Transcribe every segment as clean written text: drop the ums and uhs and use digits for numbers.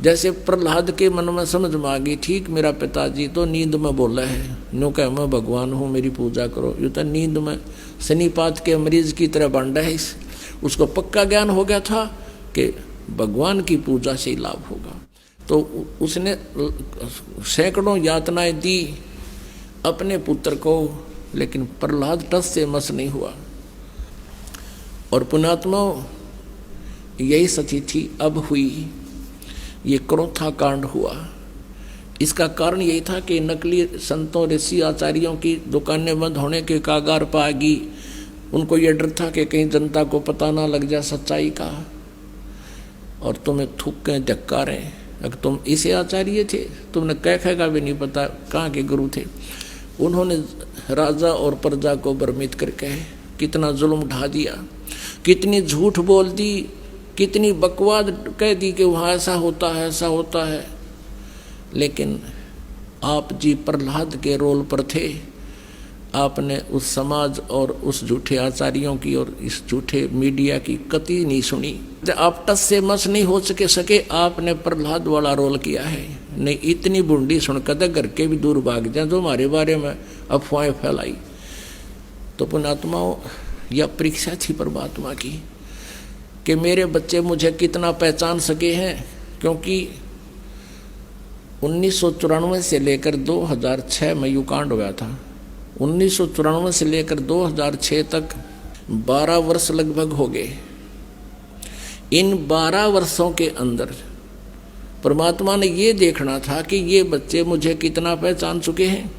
जैसे प्रहलाद के मन में समझ में आ गई, ठीक मेरा पिताजी तो नींद में बोला है, नो कह मैं भगवान हूँ मेरी पूजा करो, ये तो नींद में शनिपात के मरीज की तरह बांटा है। उसको पक्का ज्ञान हो गया था कि भगवान की पूजा से ही लाभ होगा। तो उसने सैकड़ों यातनाएं दी अपने पुत्र को, लेकिन प्रहलाद टस से मस नहीं हुआ। और पुण्यात्मा यही सची थी अब हुई, ये क्रोथा कांड हुआ। इसका कारण यही था कि नकली संतों ऋषि आचार्यों की दुकानें बंद होने के कागार पर आ गई। उनको ये डर था कि कहीं जनता को पता ना लग जाए सच्चाई का और तुम्हें थूकें धक्कारें। अगर तुम इसे आचार्य थे, तुमने कह का भी नहीं पता कहाँ के गुरु थे। उन्होंने राजा और प्रजा को भ्रमित करके कितना जुल्म ढा दिया, कितनी झूठ बोल दी, कितनी बकवाद कह दी कि वहाँ ऐसा होता है ऐसा होता है। लेकिन आप जी प्रहलाद के रोल पर थे। आपने उस समाज और उस झूठे आचार्यों की और इस झूठे मीडिया की कतई नहीं सुनी। आप टस से मस नहीं हो सके आपने प्रहलाद वाला रोल किया है। नहीं इतनी बूंदी सुनकर घर के भी दूर भाग जाए जो हमारे बारे में अफवाहें फैलाई। तो पुण्यात्माओं, यह परीक्षा थी परमात्मा की कि मेरे बच्चे मुझे कितना पहचान सके हैं। क्योंकि 1994 से लेकर 2006 में युकांड हुआ था। 1994 से लेकर 2006 तक 12 वर्ष लगभग हो गए। इन 12 वर्षों के अंदर परमात्मा ने ये देखना था कि ये बच्चे मुझे कितना पहचान चुके हैं।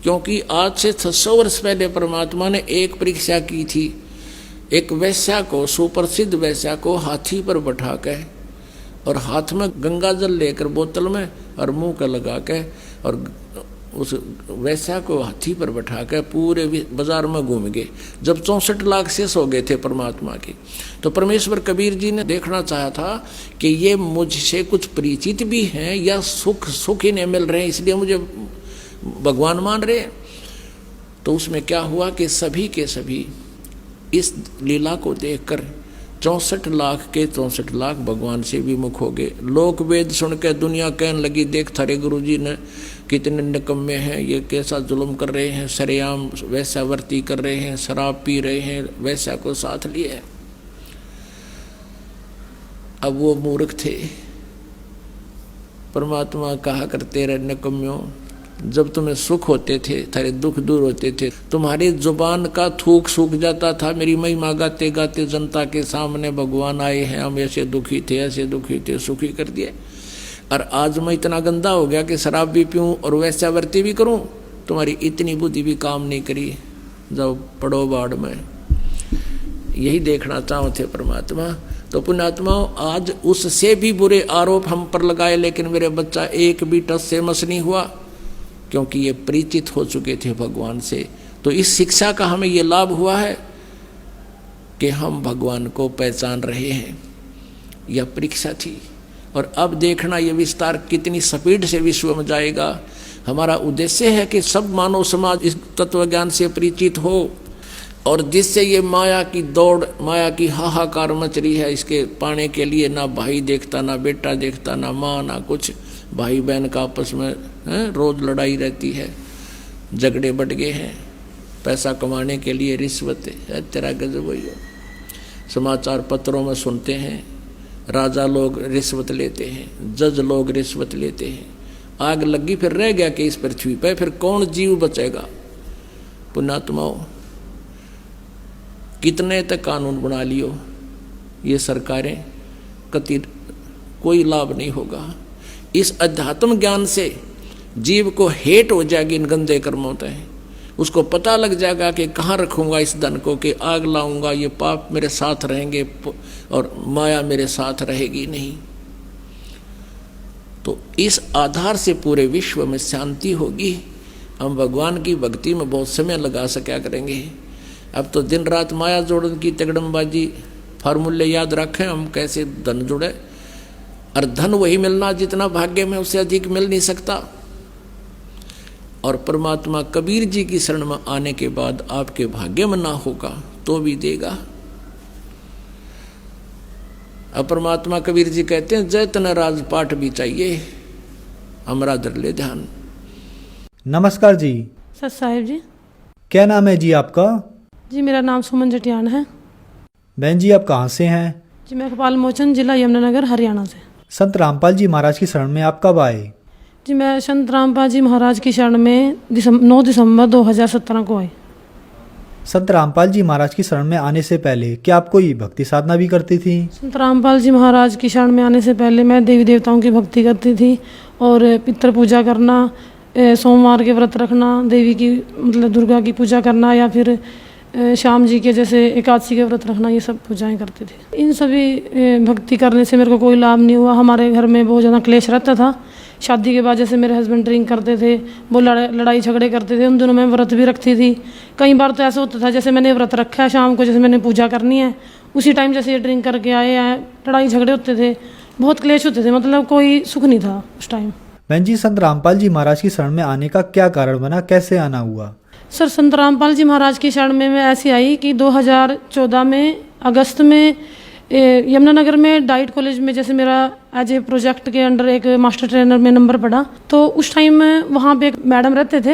क्योंकि आज से 600 वर्ष पहले परमात्मा ने एक परीक्षा की थी। एक वैश्या को, सुप्रसिद्ध वैश्या को हाथी पर बैठा के और हाथ में गंगा जल लेकर बोतल में और मुंह का लगा के और उस वैश्या को हाथी पर बैठा कर पूरे बाजार में घूम गए। जब 64 लाख शेष हो गए थे परमात्मा के, तो परमेश्वर कबीर जी ने देखना चाहा था कि ये मुझसे कुछ परिचित भी हैं या सुख इन्हें मिल रहे हैं इसलिए मुझे भगवान मान रहे। तो उसमें क्या हुआ कि सभी के सभी इस लीला को देखकर 64 लाख के 64 लाख भगवान से विमुख हो गए। लोक वेद सुन के दुनिया कहने लगी, देख थारे गुरु जी ने कितने निकम्मे हैं, ये कैसा जुल्म कर रहे हैं, सरेआम वैश्यावर्ती कर रहे हैं, शराब पी रहे हैं, वैश्या को साथ लिए। अब वो मूर्ख थे। परमात्मा कहा करते रहे, निकम्यों जब तुम्हें सुख होते थे, थारे दुख दूर होते थे, तुम्हारी जुबान का थूक सूख जाता था। मेरी महिमा गाते गाते जनता के सामने भगवान आए हैं, हम ऐसे दुखी थे ऐसे दुखी थे, सुखी कर दिए। और आज मैं इतना गंदा हो गया कि शराब भी पीऊँ और वैश्यावर्ती भी करूँ, तुम्हारी इतनी बुद्धि भी काम नहीं करी, जब पड़ो बाढ़ में। यही देखना चाहो थे परमात्मा। तो पुण्यात्मा, आज उससे भी बुरे आरोप हम पर लगाए, लेकिन मेरे बच्चा एक भी टस से मस नहीं हुआ, क्योंकि ये परिचित हो चुके थे भगवान से। तो इस शिक्षा का हमें ये लाभ हुआ है कि हम भगवान को पहचान रहे हैं। यह परीक्षा थी। और अब देखना ये विस्तार कितनी स्पीड से विश्व में जाएगा। हमारा उद्देश्य है कि सब मानव समाज इस तत्व ज्ञान से परिचित हो और जिससे ये माया की दौड़, माया की हाहाकार मच रही है, इसके पाने के लिए ना भाई देखता, ना बेटा देखता, ना माँ, ना कुछ। भाई बहन का आपस में रोज लड़ाई रहती है, झगड़े बढ़ गए हैं, पैसा कमाने के लिए रिश्वत है, तेरा गजब हुई हो। समाचार पत्रों में सुनते हैं, राजा लोग रिश्वत लेते हैं, जज लोग रिश्वत लेते हैं। आग लगी फिर रह गया कि इस पृथ्वी पर फिर कौन जीव बचेगा। पुण्यात्माओं, कितने तक कानून बना लियो ये सरकारें, कति कोई लाभ नहीं होगा। इस अध्यात्म ज्ञान से जीव को हेट हो जाएगी इन गंदे कर्मों से। उसको पता लग जाएगा कि कहाँ रखूँगा इस धन को, कि आग लाऊंगा, ये पाप मेरे साथ रहेंगे और माया मेरे साथ रहेगी नहीं। तो इस आधार से पूरे विश्व में शांति होगी। हम भगवान की भक्ति में बहुत समय लगा सका करेंगे। अब तो दिन रात माया जोड़न की तगड़मबाजी फार्मूले याद रखें हम कैसे धन जुड़े। और धन वही मिलना जितना भाग्य में, उससे अधिक मिल नहीं सकता। और परमात्मा कबीर जी की शरण में आने के बाद आपके भाग्य में ना होगा तो भी देगा। अब परमात्मा कबीर जी कहते हैं जैतन राजपाट भी चाहिए, हमारा दर ले ध्यान। नमस्कार जी। सत साहिब जी। क्या नाम है जी आपका? जी मेरा नाम सुमन जटियान है। बहन जी आप कहाँ से हैं? जी मैं कपाल मोचन, जिला यमुनानगर, हरियाणा से। संत रामपाल जी महाराज की शरण में आप कब आए? जी मैं संत रामपाल जी महाराज की शरण में 9 दिसंबर 2017 को आई। संत रामपाल जी महाराज की शरण में आने से पहले क्या आप कोई भक्ति साधना भी करती थी? संत रामपाल जी महाराज की शरण में आने से पहले मैं देवी देवताओं की भक्ति करती थी और पितृ पूजा करना, सोमवार के व्रत रखना, देवी की मतलब दुर्गा की पूजा करना या फिर श्याम जी के जैसे एकादशी के व्रत रखना, ये सब पूजाएं करते थे। इन सभी भक्ति करने से मेरे को कोई लाभ नहीं हुआ। हमारे घर में बहुत ज़्यादा क्लेश रहता था। शादी के बाद जैसे मेरे हस्बैंड ड्रिंक करते थे, वो लड़ाई झगड़े करते थे। उन दिनों मैं व्रत भी रखती थी। कई बार तो ऐसा होता था जैसे मैंने व्रत रखा है, शाम को जैसे मैंने पूजा करनी है, उसी टाइम जैसे ये ड्रिंक करके आए हैं, लड़ाई झगड़े होते थे, बहुत क्लेश होते थे, मतलब कोई सुख नहीं था उस टाइम। बहन जी संत रामपाल जी महाराज की शरण में आने का क्या कारण बना, कैसे आना हुआ? सर संत रामपाल जी महाराज की शरण में मैं ऐसी आई कि 2014 में अगस्त में यमुनानगर में डाइट कॉलेज में जैसे मेरा एज ए प्रोजेक्ट के अंडर एक मास्टर ट्रेनर में नंबर पड़ा, तो उस टाइम वहाँ पे एक मैडम रहते थे।